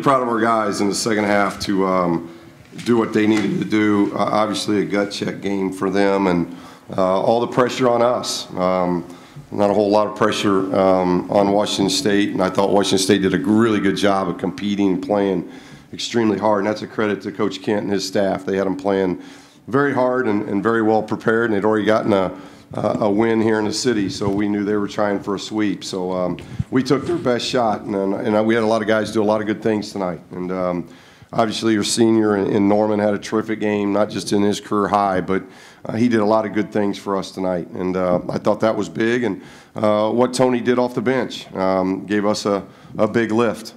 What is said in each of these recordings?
Proud of our guys in the second half to do what they needed to do. Obviously a gut check game for them, and all the pressure on us. Not a whole lot of pressure on Washington State, and I thought Washington State did a really good job of competing and playing extremely hard, and that's a credit to Coach Kent and his staff. They had them playing very hard and very well prepared, and they'd already gotten a win here in the city, so we knew they were trying for a sweep. So we took their best shot, and we had a lot of guys do a lot of good things tonight. And obviously your senior in Norman had a terrific game, not just in his career high, but he did a lot of good things for us tonight. And I thought that was big. And what Tony did off the bench gave us a big lift.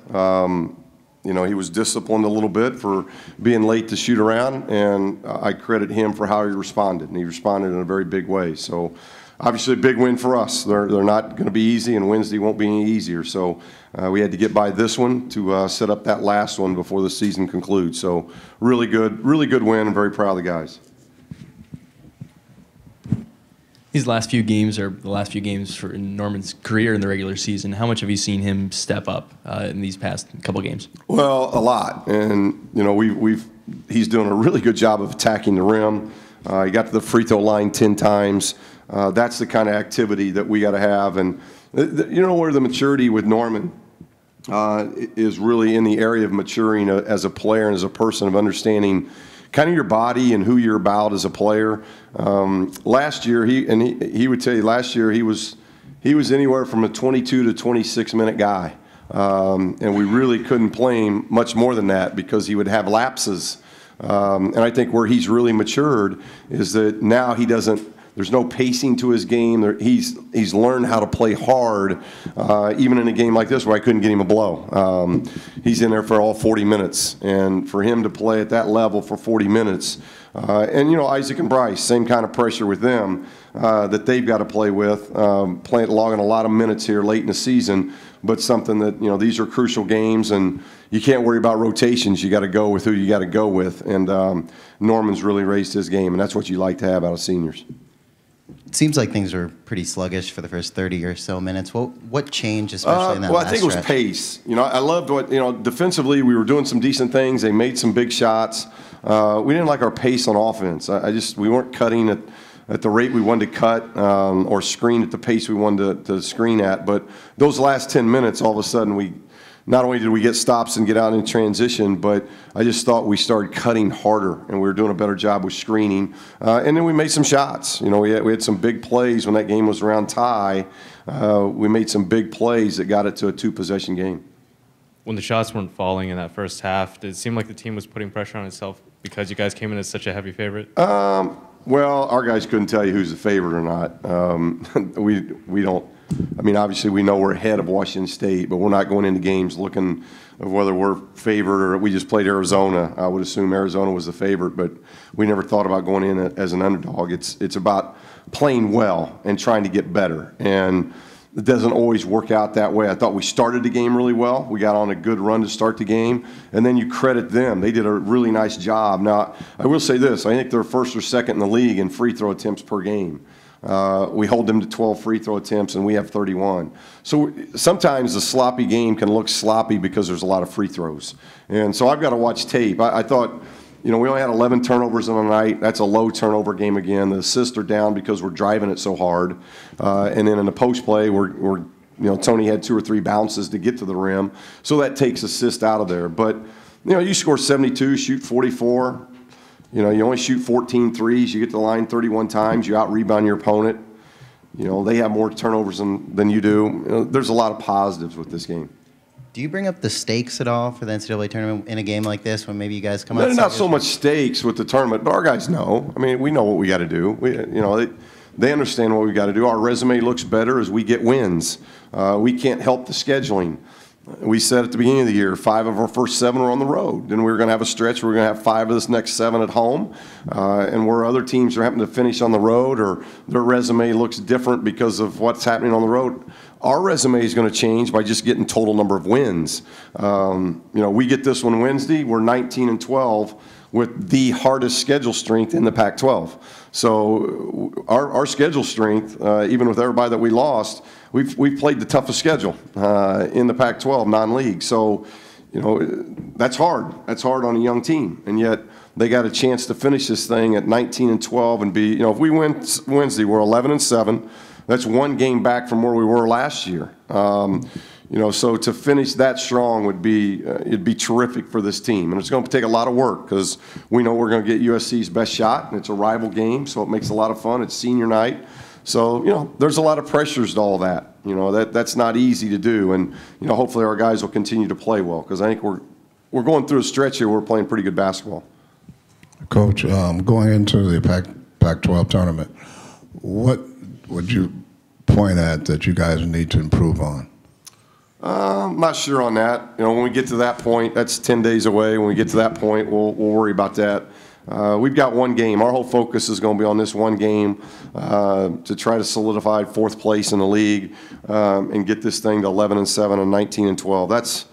You know, he was disciplined a little bit for being late to shoot around, and I credit him for how he responded, and he responded in a very big way. So obviously a big win for us. They're not going to be easy, and Wednesday won't be any easier. So we had to get by this one to set up that last one before the season concludes. So really good win. I'm very proud of the guys. These last few games are the last few games for Norman's career in the regular season. How much have you seen him step up in these past couple games? Well, a lot, and you know he's doing a really good job of attacking the rim. He got to the free throw line 10 times. That's the kind of activity that we got to have, and you know where the maturity with Norman is really in the area of maturing as a player and as a person, of understanding kind of your body and who you're about as a player. Last year, he would tell you, last year he was anywhere from a 22 to 26 minute guy, and we really couldn't play him much more than that because he would have lapses. And I think where he's really matured is that now he doesn't. There's no pacing to his game. He's learned how to play hard, even in a game like this where I couldn't get him a blow. He's in there for all 40 minutes, and for him to play at that level for 40 minutes, and you know Isaac and Bryce, same kind of pressure with them that they've got to play with, logging a lot of minutes here late in the season, but something that, you know, these are crucial games, and you can't worry about rotations. You got to go with who you got to go with, and Norman's really raised his game, and that's what you like to have out of seniors. It seems like things were pretty sluggish for the first 30 or so minutes. What changed, especially in that well, last I think it was stretch? pace. You know, I loved what, you know, defensively we were doing some decent things. They made some big shots. We didn't like our pace on offense. We weren't cutting at the rate we wanted to cut, or screen at the pace we wanted to screen at. But those last 10 minutes, all of a sudden not only did we get stops and get out in transition, but I just thought we started cutting harder, and we were doing a better job with screening. And then we made some shots. You know, we had some big plays when that game was around tie. We made some big plays that got it to a 2-possession game. When the shots weren't falling in that first half, did it seem like the team was putting pressure on itself because you guys came in as such a heavy favorite? Well, our guys couldn't tell you who's the favorite or not. We don't. I mean, obviously we know we're ahead of Washington State, but we're not going into games looking of whether we're favored or we just played Arizona. I would assume Arizona was the favorite, but we never thought about going in as an underdog. It's about playing well and trying to get better, and it doesn't always work out that way. I thought we started the game really well. We got on a good run to start the game, and then you credit them. They did a really nice job. Now, I will say this. I think they're first or second in the league in free throw attempts per game. We hold them to 12 free throw attempts, and we have 31. So sometimes the sloppy game can look sloppy because there's a lot of free throws. And so I've got to watch tape. I thought, you know, we only had 11 turnovers on the night. That's a low turnover game again. The assists are down because we're driving it so hard. And then in the post play, you know, Tony had 2 or 3 bounces to get to the rim. So that takes assist out of there. But, you know, you score 72, shoot 44. You know, you only shoot 14 threes. You get to the line 31 times. You out-rebound your opponent. You know, they have more turnovers than you do. You know, there's a lot of positives with this game. Do you bring up the stakes at all for the NCAA tournament in a game like this when maybe you guys come out? There's not so much stakes with the tournament, but our guys know. I mean, we know what we got to do. You know, they understand what we got to do. Our resume looks better as we get wins. We can't help the scheduling. We said at the beginning of the year, 5 of our first 7 were on the road. Then we were going to have a stretch where we're going to have 5 of this next 7 at home. And where other teams are having to finish on the road or their resume looks different because of what's happening on the road, our resume is going to change by just getting total number of wins. You know, we get this one Wednesday. We're 19-12 with the hardest schedule strength in the Pac-12. So our schedule strength, even with everybody that we lost, we've played the toughest schedule in the Pac-12 non-league. So you know, that's hard. That's hard on a young team, and yet they got a chance to finish this thing at 19-12 and be, you know, if we win Wednesday, we're 11-7. That's one game back from where we were last year. You know, so to finish that strong would be, it'd be terrific for this team. And it's going to take a lot of work because we know we're going to get USC's best shot, and it's a rival game, so it makes a lot of fun. It's senior night. So, you know, there's a lot of pressures to all that. You know, that's not easy to do. And, you know, hopefully our guys will continue to play well because I think we're going through a stretch here where we're playing pretty good basketball. Coach, going into the Pac-12 tournament, what would you point at that you guys need to improve on? I'm not sure on that. You know, when we get to that point, that's 10 days away. When we get to that point, we'll worry about that. We've got one game. Our whole focus is going to be on this one game to try to solidify fourth place in the league and get this thing to 11-7 and 19-12.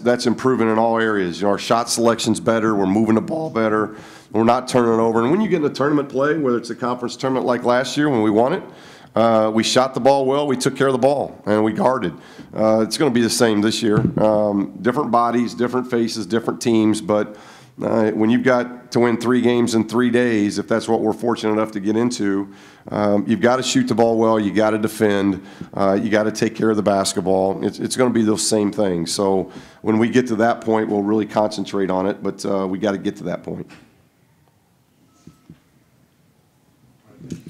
That's improving in all areas. You know, our shot selection's better. We're moving the ball better. We're not turning it over. And when you get into tournament play, whether it's a conference tournament like last year when we won it, we shot the ball well, we took care of the ball, and we guarded. It's going to be the same this year. Different bodies, different faces, different teams, but when you've got to win 3 games in 3 days, if that's what we're fortunate enough to get into, you've got to shoot the ball well, you got to defend, you got to take care of the basketball. It's going to be those same things. So when we get to that point, we'll really concentrate on it, but we got to get to that point.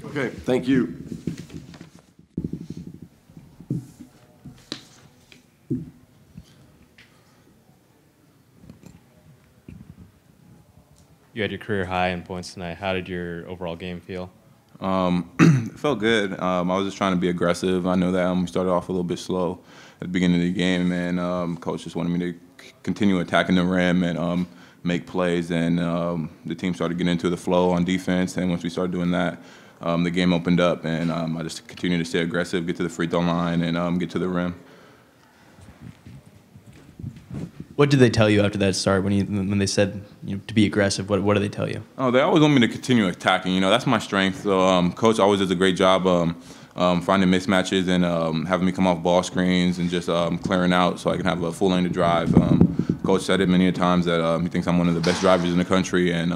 Okay, thank you. You had your career high in points tonight. How did your overall game feel? It felt good. I was just trying to be aggressive. I know that we started off a little bit slow at the beginning of the game, and coach just wanted me to continue attacking the rim and make plays. And the team started getting into the flow on defense. And once we started doing that, the game opened up, and I just continued to stay aggressive, get to the free throw line, and get to the rim. What did they tell you after that start when they said, you know, to be aggressive? What did they tell you? Oh, they always want me to continue attacking. You know, that's my strength. So coach always does a great job finding mismatches and having me come off ball screens and just clearing out so I can have a full lane to drive. Coach said it many times that he thinks I'm one of the best drivers in the country, and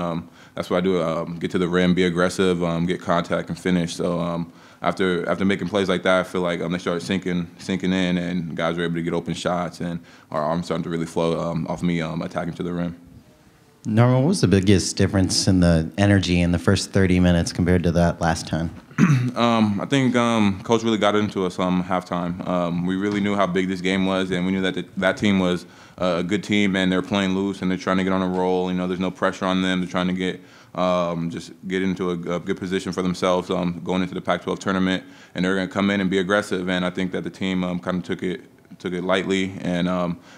that's what I do. Get to the rim, be aggressive, get contact, and finish. So after making plays like that, I feel like they started sinking in, and guys were able to get open shots, and our arms starting to really flow off me attacking to the rim. Norman, what was the biggest difference in the energy in the first 30 minutes compared to that last time? I think coach really got into us halftime. We really knew how big this game was, and we knew that that team was a good team, and they're playing loose, and they're trying to get on a roll. You know, there's no pressure on them. They're trying to just get into a good position for themselves going into the Pac-12 tournament, and they're going to come in and be aggressive. And I think that the team kind of took it lightly, and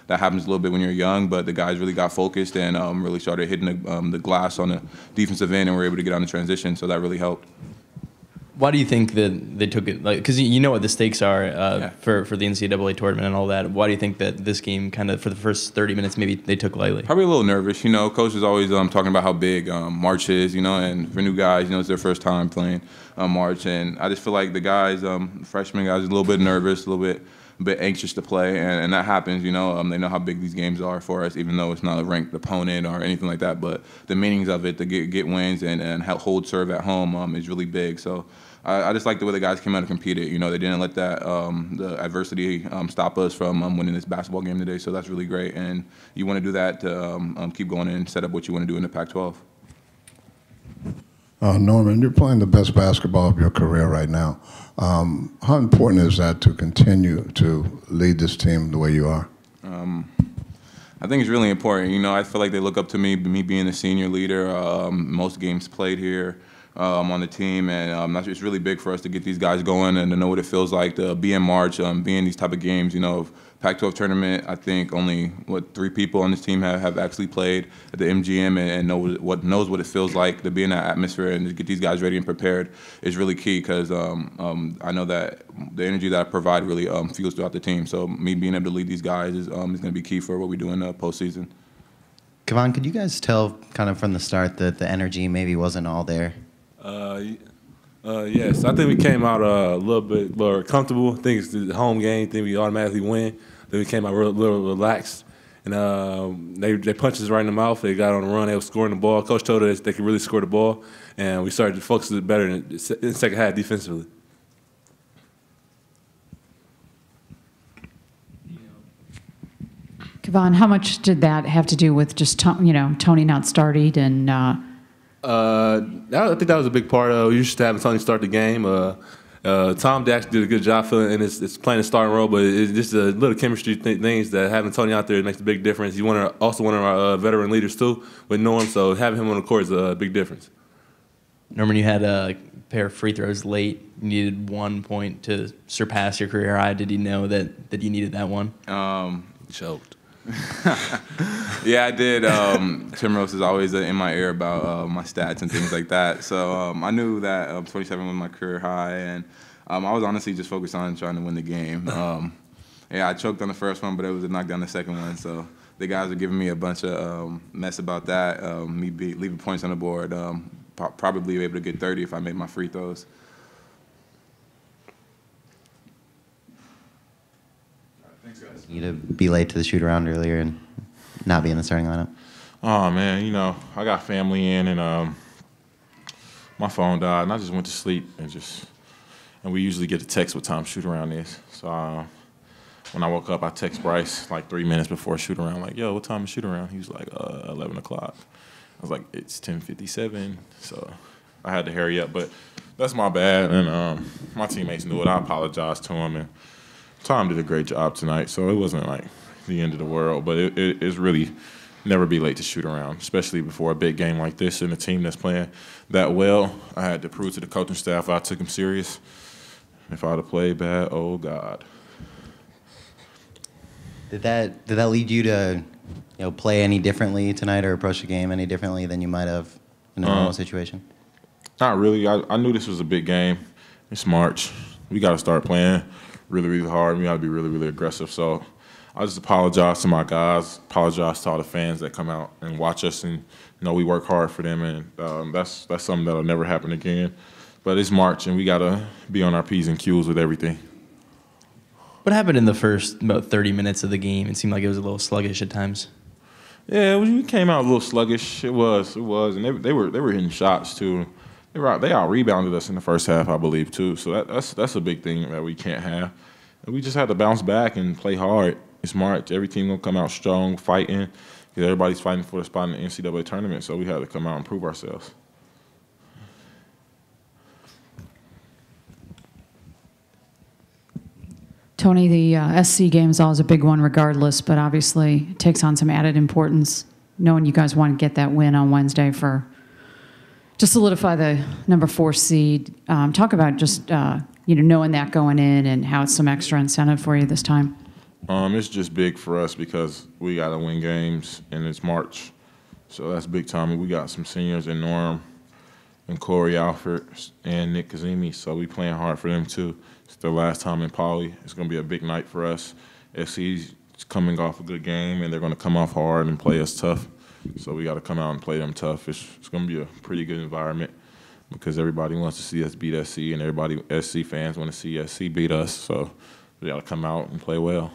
that happens a little bit when you're young, but the guys really got focused and really started hitting the glass on the defensive end and were able to get on the transition, so that really helped. Why do you think that they took it? Like, because you know what the stakes are for the NCAA tournament and all that. Why do you think that this game, kind of for the first 30 minutes, maybe they took lightly? Probably a little nervous. You know, coach is always talking about how big March is. You know, and for new guys, you know, it's their first time playing March, and I just feel like the guys, freshman guys, are a little bit nervous, a little bit anxious to play, and that happens. You know, they know how big these games are for us, even though it's not a ranked opponent or anything like that. But the meanings of it, to get wins and hold serve at home is really big. So I just like the way the guys came out and competed. You know, they didn't let that the adversity stop us from winning this basketball game today. So that's really great, and you want to do that to keep going and set up what you want to do in the Pac-12. Norman, you're playing the best basketball of your career right now. How important is that to continue to lead this team the way you are? I think it's really important. You know, I feel like they look up to me being the senior leader, most games played here on the team, and it's really big for us to get these guys going and to know what it feels like to be in March, be in these type of games. You know, Pac-12 tournament, I think only 3 people on this team have actually played at the MGM and knows what it feels like to be in that atmosphere and to get these guys ready and prepared is really key, because I know that the energy that I provide really fuels throughout the team. So me being able to lead these guys is going to be key for what we do in the postseason. Kevon, could you guys tell kind of from the start that the energy maybe wasn't all there? Yes, I think we came out a little bit more comfortable. I think it's the home game. I think we automatically win. Then we came out a little relaxed, and they punched us right in the mouth. They got on the run. They were scoring the ball. Coach told us they could really score the ball, and we started to focus a bit better in the second half defensively. Kevon, how much did that have to do with just Tony not starting and? I think that was a big part of. We used to have Tony start the game. Tom actually did a good job filling in his playing the starting role, but it's just a little chemistry things that having Tony out there makes a big difference. He's also one of our veteran leaders too with Norm, so having him on the court is a big difference. Norman, you had a pair of free throws late. You needed 1 point to surpass your career high. Did you know that you needed that one? Choked. Yeah, I did. Tim Rose is always in my ear about my stats and things like that. So I knew that 27 was my career high, and I was honestly just focused on trying to win the game. Yeah, I choked on the first one, but it was a knockdown the second one. So the guys were giving me a bunch of mess about that, me leaving points on the board. Probably able to get 30 if I made my free throws. You to be late to the shoot around earlier and not be in the starting lineup? Oh man, I got family in, and my phone died, and I just went to sleep and we usually get a text what time shoot around is. So when I woke up, I text Bryce like 3 minutes before shoot around, like, "Yo, what time is shoot around?" He was like, 11 o'clock. I was like, "It's 10:57," so I had to hurry up. But that's my bad, and my teammates knew it. I apologized to him, and Tom did a great job tonight, so it wasn't like the end of the world. But it's really never be late to shoot around, especially before a big game like this and a team that's playing that well. I had to prove to the coaching staff I took them serious. If I would have played bad, oh God. Did that lead you to play any differently tonight or approach the game any differently than you might have in a normal situation? Not really. I knew this was a big game. It's March. We got to start playing really, really hard. We got to be really, really aggressive. So I just apologize to my guys, apologize to all the fans that come out and watch us, and we work hard for them, and that's something that'll never happen again. But it's March, and we got to be on our P's and Q's with everything. What happened in the first about 30 minutes of the game? It seemed like it was a little sluggish at times. Yeah, we came out a little sluggish. It was, and they were hitting shots too. They out rebounded us in the first half, I believe, too. So that's a big thing that we can't have. And we just had to bounce back and play hard. It's March. Every team gonna come out strong, fighting, because everybody's fighting for the spot in the NCAA tournament. So we had to come out and prove ourselves. Tony, the SC game is always a big one regardless, but obviously it takes on some added importance knowing you guys want to get that win on Wednesday to solidify the number 4 seed. Talk about just knowing that going in and how it's some extra incentive for you this time. It's just big for us because we got to win games, and it's March. So that's big time. We got some seniors in Norm and Corey Alford and Nick Kazemi, so we playing hard for them too. It's their last time in Poly. It's going to be a big night for us. SC's coming off a good game, and they're going to come off hard and play us tough. So we got to come out and play them tough. It's going to be a pretty good environment because everybody wants to see us beat SC, and SC fans want to see SC beat us. So we got to come out and play well.